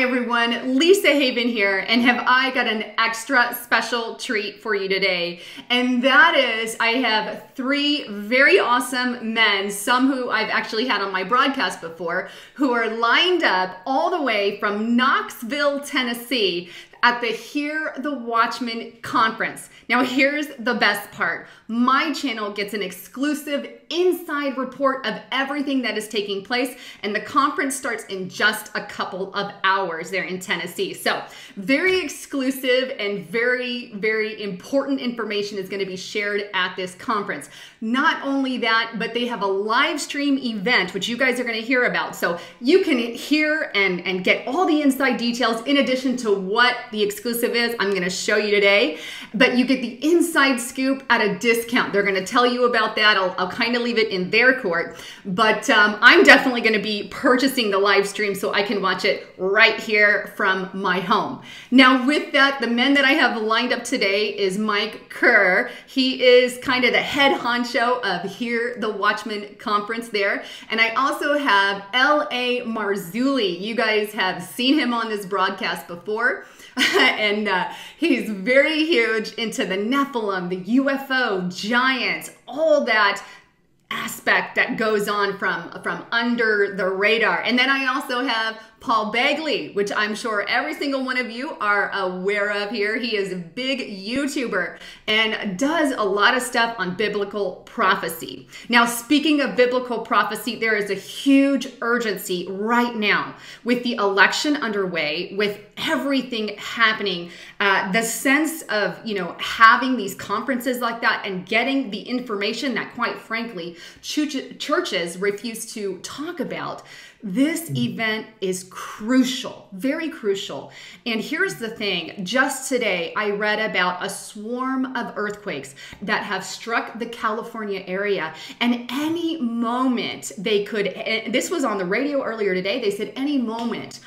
everyone, Lisa Haven here, and have I got an extra special treat for you today. And that is, I have three very awesome men, some who I've actually had on my broadcast before, who are lined up all the way from Knoxville, Tennessee, at the Hear the Watchmen conference. Now here's the best part. My channel gets an exclusive inside report of everything that is taking place, and the conference starts in just a couple of hours there in Tennessee. So very exclusive and very, very important information is going to be shared at this conference. Not only that, but they have a live stream event, which you guys are going to hear about. So you can hear and get all the inside details in addition to what the exclusive is I'm going to show you today. But you get the inside scoop at a discount. They're going to tell you about that. I'll kind of leave it in their court. But I'm definitely going to be purchasing the live stream so I can watch it right here from my home. Now with that, the men that I have lined up today is Mike Kerr. He is kind of the head honcho of Hear the Watchmen conference there. And I also have L.A. Marzulli. You guys have seen him on this broadcast before. And he's very huge into the Nephilim, the UFO, giants, all that aspect that goes on from under the radar. And then I also have Paul Begley, which I'm sure every single one of you are aware of here. He is a big YouTuber and does a lot of stuff on biblical prophecy. Now, speaking of biblical prophecy, there is a huge urgency right now with the election underway, with everything happening. The sense of, having these conferences like that and getting the information that, quite frankly, churches refuse to talk about. This event is crucial, very crucial. And here's the thing, just today I read about a swarm of earthquakes that have struck the California area, and any moment they could, this was on the radio earlier today, they said any moment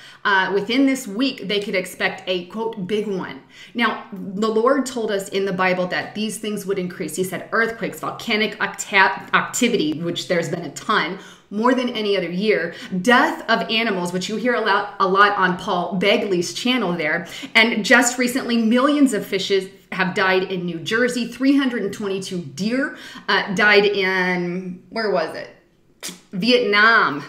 within this week they could expect a, quote, big one. Now, the Lord told us in the Bible that these things would increase. He said earthquakes, volcanic activity, which there's been a ton, more than any other year, death of animals, which you hear a lot on Paul Begley's channel there. And just recently, millions of fishes have died in New Jersey. 322 deer died in, where was it? Vietnam.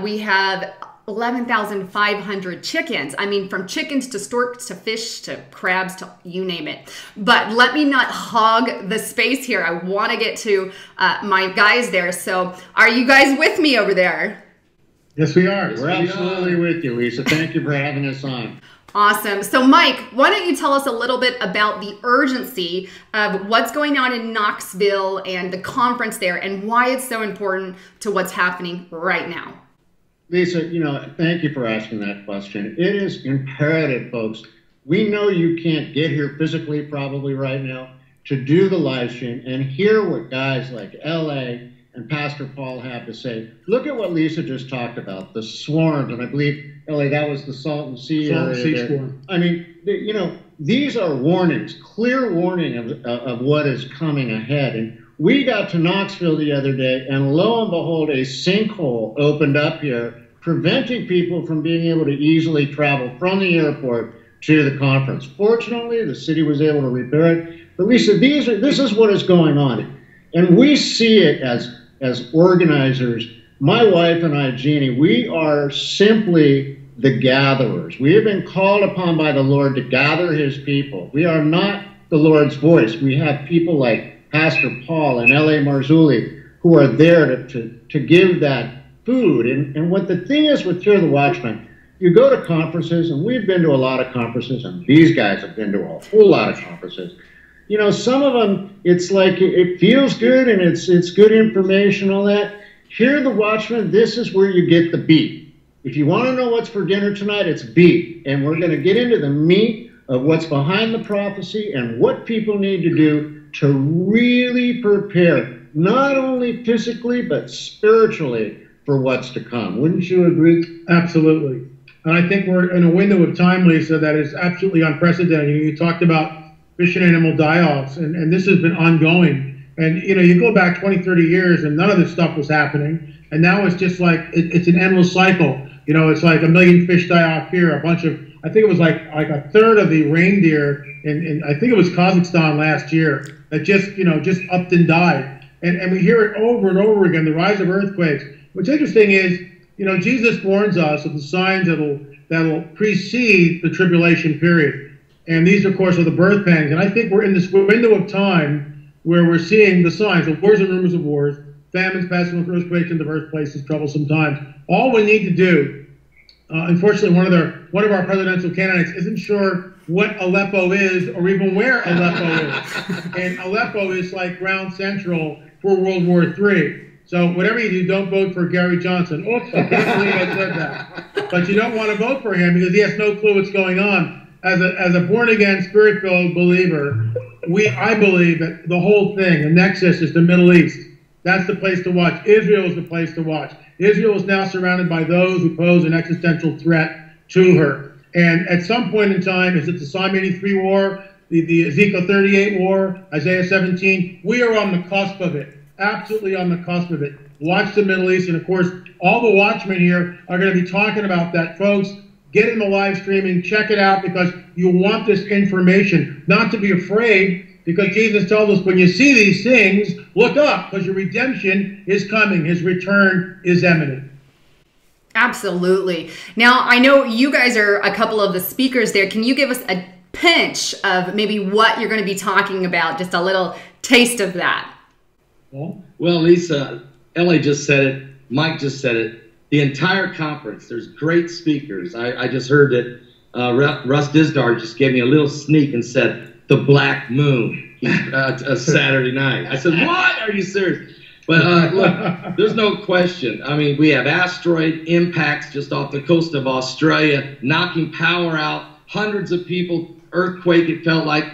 We have 11,500 chickens. I mean, from chickens to storks to fish to crabs to you name it. But let me not hog the space here. I want to get to my guys there. So are you guys with me over there? Yes, we are. We're absolutely with you, Lisa. Thank you for having us on. Awesome. So Mike, why don't you tell us a little bit about the urgency of what's going on in Knoxville and the conference there and why it's so important to what's happening right now? Lisa, thank you for asking that question. It is imperative, folks. We know you can't get here physically probably right now to do the live stream and hear what guys like LA and Pastor Paul have to say. Look at what Lisa just talked about, the swarms, and I believe, LA, that was the Salton Sea area. Swarm. I mean, these are warnings, clear warning of what is coming ahead. And we got to Knoxville the other day, and lo and behold, a sinkhole opened up here, preventing people from being able to easily travel from the airport to the conference. Fortunately, the city was able to repair it. But Lisa, this is what is going on. And we see it as organizers. My wife and I, Jeannie, we are simply the gatherers. We have been called upon by the Lord to gather his people. We are not the Lord's voice. We have people like Pastor Paul and L.A. Marzulli who are there to give that food. And what the thing is with Hear the Watchmen, you go to conferences, and we've been to a lot of conferences, and these guys have been to a whole lot of conferences. Some of them, it's like it feels good and it's good information, all that. Hear the Watchmen, this is where you get the beef. If you want to know what's for dinner tonight, it's beef. And we're going to get into the meat of what's behind the prophecy and what people need to do to really prepare, not only physically, but spiritually, for what's to come. Wouldn't you agree? Absolutely. And I think we're in a window of time, Lisa, that is absolutely unprecedented. You talked about fish and animal die-offs, and this has been ongoing. And, you know, you go back 20, 30 years and none of this stuff was happening. And now it's just like, it's an endless cycle. You know, it's like a million fish die off here, a bunch of, I think it was like a third of the reindeer in I think it was Kazakhstan last year that just, you know, just upped and died. And we hear it over and over again, the rise of earthquakes. What's interesting is, you know, Jesus warns us of the signs that'll precede the tribulation period. And these, of course, are the birth pangs. And I think we're in this window of time where we're seeing the signs of wars and rumors of wars, famines, pestilence, earthquakes in diverse places, troublesome times. All we need to do, unfortunately, one of our presidential candidates isn't sure what Aleppo is or even where Aleppo is. And Aleppo is like ground central for World War III. So whatever you do, don't vote for Gary Johnson. Oops, I can't believe I said that. But you don't want to vote for him because he has no clue what's going on. As a born-again, spirit-filled believer, I believe that the whole thing, the nexus, is the Middle East. That's the place to watch. Israel is the place to watch. Israel is now surrounded by those who pose an existential threat to her. And at some point in time, is it the Psalm 83 war, the Ezekiel 38 war, Isaiah 17? We are on the cusp of it, absolutely on the cusp of it. Watch the Middle East. And, of course, all the Watchmen here are going to be talking about that. Folks, get in the live streaming, check it out, because you want this information. Not to be afraid, because Jesus told us when you see these things, look up, because your redemption is coming. His return is imminent. Absolutely. Now, I know you guys are a couple of the speakers there. Can you give us a pinch of maybe what you're going to be talking about, just a little taste of that? Well, Lisa, Ellie just said it. Mike just said it. The entire conference, there's great speakers. I just heard that Russ Dizdar just gave me a little sneak and said, the Black Moon, Saturday night. I said, what? Are you serious? But look, there's no question. I mean, we have asteroid impacts just off the coast of Australia, knocking power out, hundreds of people, earthquake, it felt like.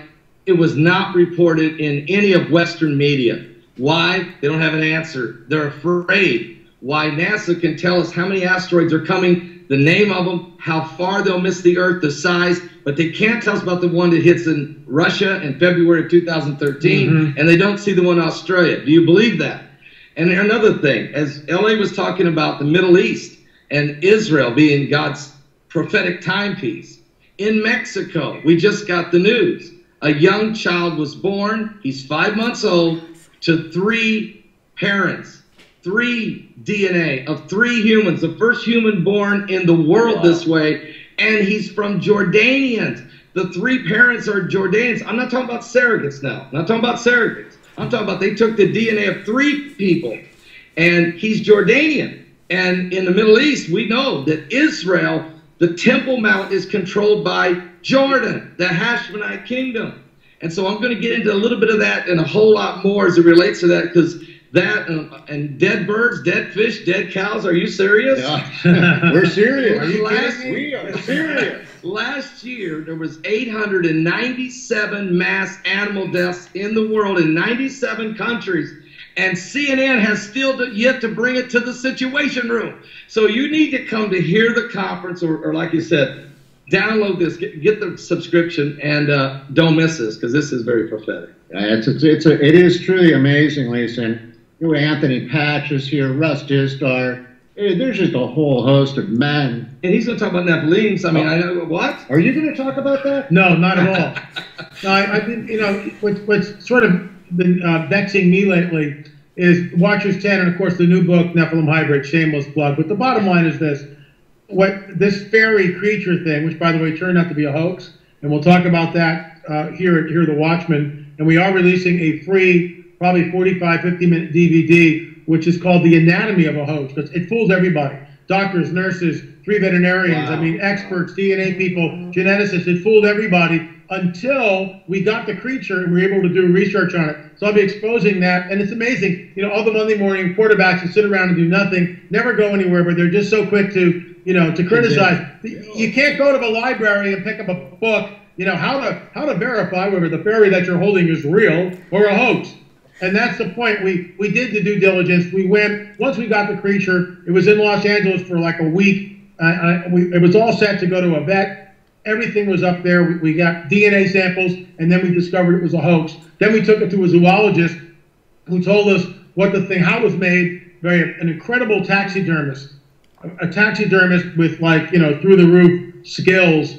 It was not reported in any of Western media. Why? They don't have an answer. They're afraid. Why? NASA can tell us how many asteroids are coming, the name of them, how far they'll miss the Earth, the size, but they can't tell us about the one that hits in Russia in February of 2013, and they don't see the one in Australia. Do you believe that? And another thing, as L.A. was talking about the Middle East and Israel being God's prophetic timepiece, in Mexico, we just got the news. A young child was born, he's 5 months old, to 3 parents, 3 DNA of 3 humans, the first human born in the world this way, and he's from Jordanians. The 3 parents are Jordanians. I'm not talking about surrogates now. I'm not talking about surrogates. I'm talking about they took the DNA of 3 people, and he's Jordanian. And in the Middle East, we know that Israel, the Temple Mount, is controlled by Jordan, the Hashmonite kingdom. And so I'm going to get into a little bit of that and a whole lot more as it relates to that, because that and dead birds, dead fish, dead cows. Are you serious? Yeah. We're serious. Are you kidding me? We are serious. Last year, there was 897 mass animal deaths in the world in 97 countries. And CNN has still yet to bring it to the Situation Room. So you need to come to hear the conference, or like you said, download this, get the subscription, and don't miss this, because this is very prophetic. It is truly amazing, Lisa. And Anthony Patch is here, Russ Dizdar. There's just a whole host of men. And he's going to talk about Nephilims. I mean, I know, what? Are you going to talk about that? No, not at all. No, I think, you know, what's sort of been vexing me lately is Watchers 10 and, of course, the new book, Nephilim Hybrid, shameless plug. But the bottom line is this. This fairy creature thing, which, by the way, turned out to be a hoax, and we'll talk about that here at the Watchmen. And we are releasing a free, probably 45, 50-minute DVD, which is called The Anatomy of a Hoax, because it fools everybody. Doctors, nurses, 3 veterinarians, wow. I mean, experts, DNA people, geneticists. It fooled everybody until we got the creature and we were able to do research on it. So I'll be exposing that. And it's amazing. You know, all the Monday morning quarterbacks that sit around and do nothing, never go anywhere, but they're just so quick to, you know, to criticize. You can't go to the library and pick up a book, you know, how to verify whether the fairy that you're holding is real or a hoax. And that's the point. We did the due diligence. We went, once we got the creature, it was in Los Angeles for like a week. It was all set to go to a vet. Everything was up there. We got DNA samples, and then we discovered it was a hoax. Then we took it to a zoologist, who told us how it was made. An incredible taxidermist, a taxidermist with, like, through the roof skills,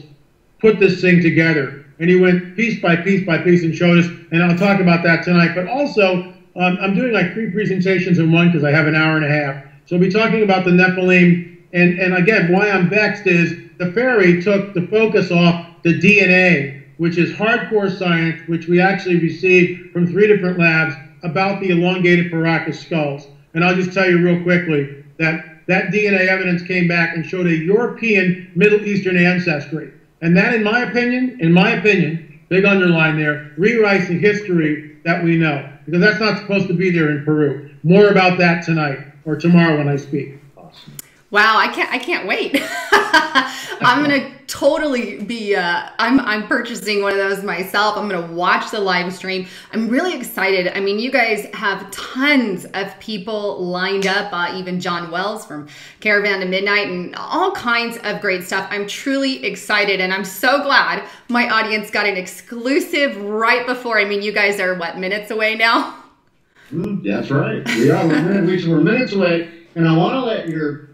put this thing together. And he went piece by piece by piece and showed us, and I'll talk about that tonight. But also, I'm doing like 3 presentations in one because I have an hour and a half. So I'll be talking about the Nephilim. And again, why I'm vexed is the fairy took the focus off the DNA, which is hardcore science, which we actually received from 3 different labs about the elongated Paracas skulls. And I'll just tell you real quickly that DNA evidence came back and showed a European Middle Eastern ancestry. And that, in my opinion, big underline there, rewrites the history that we know. Because that's not supposed to be there in Peru. More about that tonight or tomorrow when I speak. Awesome. Wow, I can't wait. I'm gonna totally be I'm purchasing one of those myself. I'm gonna watch the live stream. I'm really excited. I mean, you guys have tons of people lined up, even John Wells from Caravan to Midnight and all kinds of great stuff. I'm truly excited, and I'm so glad my audience got an exclusive right before. I mean, you guys are what, minutes away now? That's right. We are. We're minutes away, and I want to let your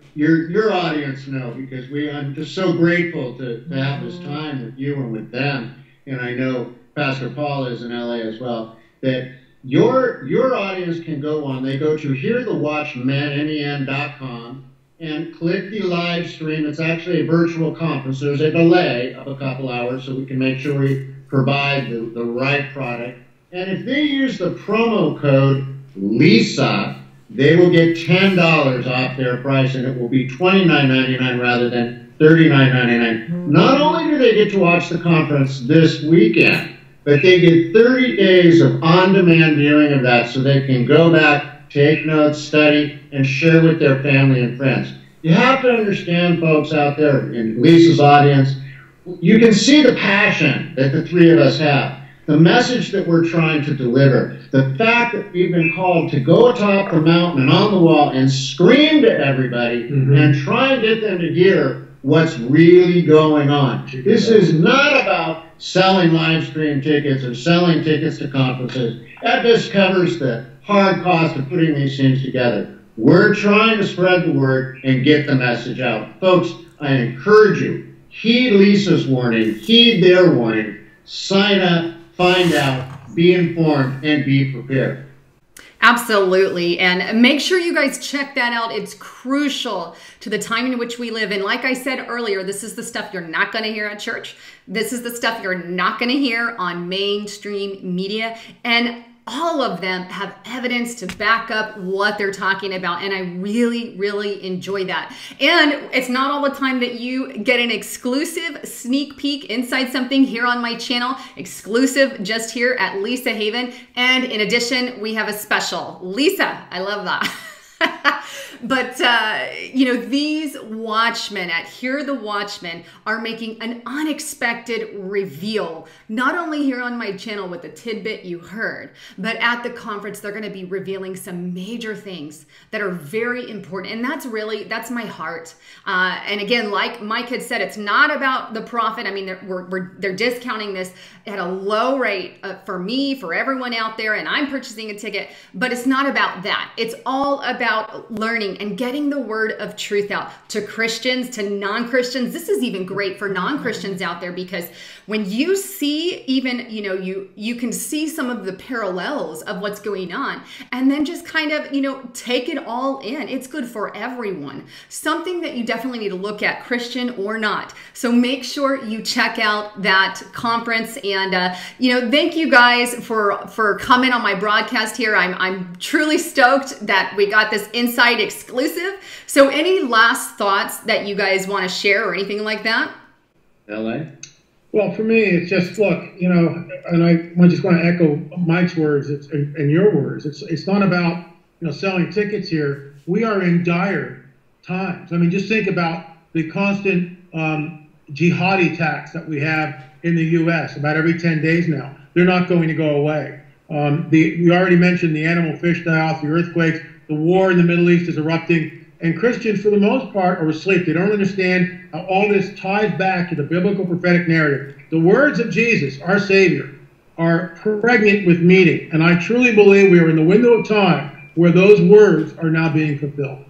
audience know, because I'm just so grateful to have this time with you and with them, and I know Pastor Paul is in LA as well, that your audience can go on. They go to hearthewatchmen.com and click the live stream. It's actually a virtual conference. There's a delay of a couple hours, so we can make sure we provide the right product. And if they use the promo code LISA, they will get $10 off their price, and it will be $29.99 rather than $39.99. Not only do they get to watch the conference this weekend, but they get 30 days of on-demand viewing of that, so they can go back, take notes, study, and share with their family and friends. You have to understand, folks out there in Lisa's audience, you can see the passion that the 3 of us have. The message that we're trying to deliver, the fact that we've been called to go atop the mountain and on the wall and scream to everybody and try and get them to hear what's really going on. This is not about selling live stream tickets or selling tickets to conferences. That just covers the hard cost of putting these things together. We're trying to spread the word and get the message out. Folks, I encourage you, heed Lisa's warning, heed their warning, sign up, find out, be informed, and be prepared. Absolutely. And make sure you guys check that out. It's crucial to the time in which we live. And like I said earlier, this is the stuff you're not going to hear at church. This is the stuff you're not going to hear on mainstream media. And all of them have evidence to back up what they're talking about. And I really, really enjoy that. And it's not all the time that you get an exclusive sneak peek inside something here on my channel, exclusive just here at Lisa Haven. And in addition, we have a special. Lisa, I love that. But, these Watchmen at Hear the Watchmen are making an unexpected reveal, not only here on my channel with the tidbit you heard, but at the conference, they're going to be revealing some major things that are very important. And that's my heart. And again, like Mike had said, it's not about the profit. I mean, they're discounting this at a low rate for me, for everyone out there, and I'm purchasing a ticket, but it's not about that. It's all about learning and getting the word of truth out to Christians, to non-Christians. This is even great for non-Christians out there, because when you see even, you can see some of the parallels of what's going on, and then just kind of, take it all in. It's good for everyone. Something that you definitely need to look at, Christian or not. So make sure you check out that conference. And, thank you guys for coming on my broadcast here. I'm truly stoked that we got this inside exclusive. So any last thoughts that you guys want to share or anything like that? LA? Well, for me, it's just, look, and I just want to echo Mike's words and your words. It's not about, selling tickets here. We are in dire times. I mean, just think about the constant jihadi attacks that we have in the U.S. about every 10 days now. They're not going to go away. We already mentioned the animal fish die-off, the earthquakes, the war in the Middle East is erupting, and Christians, for the most part, are asleep. They don't understand how all this ties back to the biblical prophetic narrative. The words of Jesus, our Savior, are pregnant with meaning. And I truly believe we are in the window of time where those words are now being fulfilled.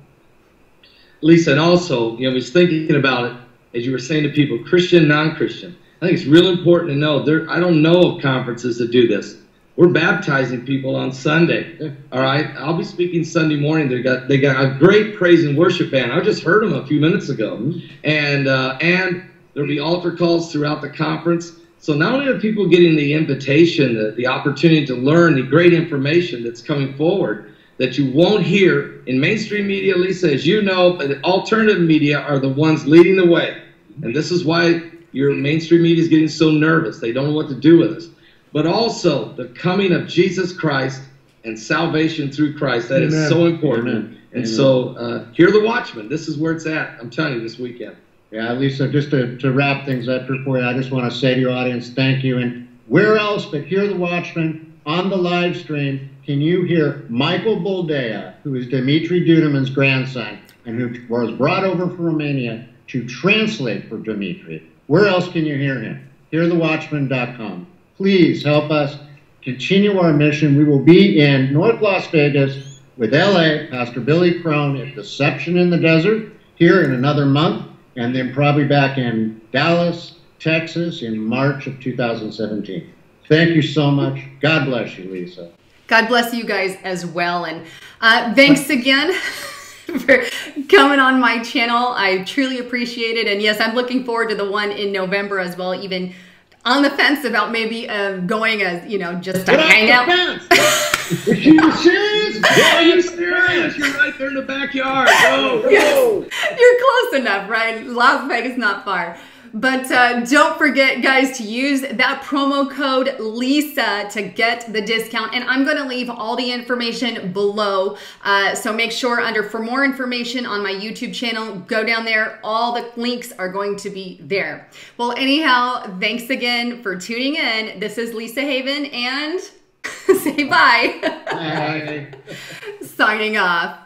Lisa, and also, I was thinking about it, as you were saying to people, Christian, non-Christian. I think it's real important to know, I don't know of conferences that do this. We're baptizing people on Sunday. All right, I'll be speaking Sunday morning. They got a great praise and worship band. I just heard them a few minutes ago, and there'll be altar calls throughout the conference. So not only are people getting the invitation, the opportunity to learn the great information that's coming forward that you won't hear in mainstream media, Lisa, as you know, but alternative media are the ones leading the way, and this is why your mainstream media is getting so nervous. They don't know what to do with us. But also the coming of Jesus Christ and salvation through Christ. That is so important. Amen. And Amen. So hear the Watchmen. This is where it's at. I'm telling you, this weekend. Yeah, Lisa, just to wrap things up here for you, I just want to say to your audience, thank you. And where else but Hear the Watchmen on the live stream can you hear Michael Boldea, who is Dimitri Duduman's grandson and who was brought over from Romania to translate for Dimitri. Where else can you hear him? HearTheWatchmen.com. Please help us continue our mission. We will be in North Las Vegas with LA, Pastor Billy Crone at Deception in the Desert here in another month, and then probably back in Dallas, Texas in March of 2017. Thank you so much. God bless you, Lisa. God bless you guys as well. And thanks again for coming on my channel. I truly appreciate it. And yes, I'm looking forward to the one in November as well, even on the fence about maybe going as, just to hang out. Are you serious? Are you serious? You're right there in the backyard. Go, go. Yes, you're close enough, right? Las Vegas, not far. But don't forget, guys, to use that promo code LISA to get the discount. And I'm going to leave all the information below. So make sure for more information on my YouTube channel, go down there. All the links are going to be there. Well, anyhow, thanks again for tuning in. This is Lisa Haven, and say bye. Bye. Signing off.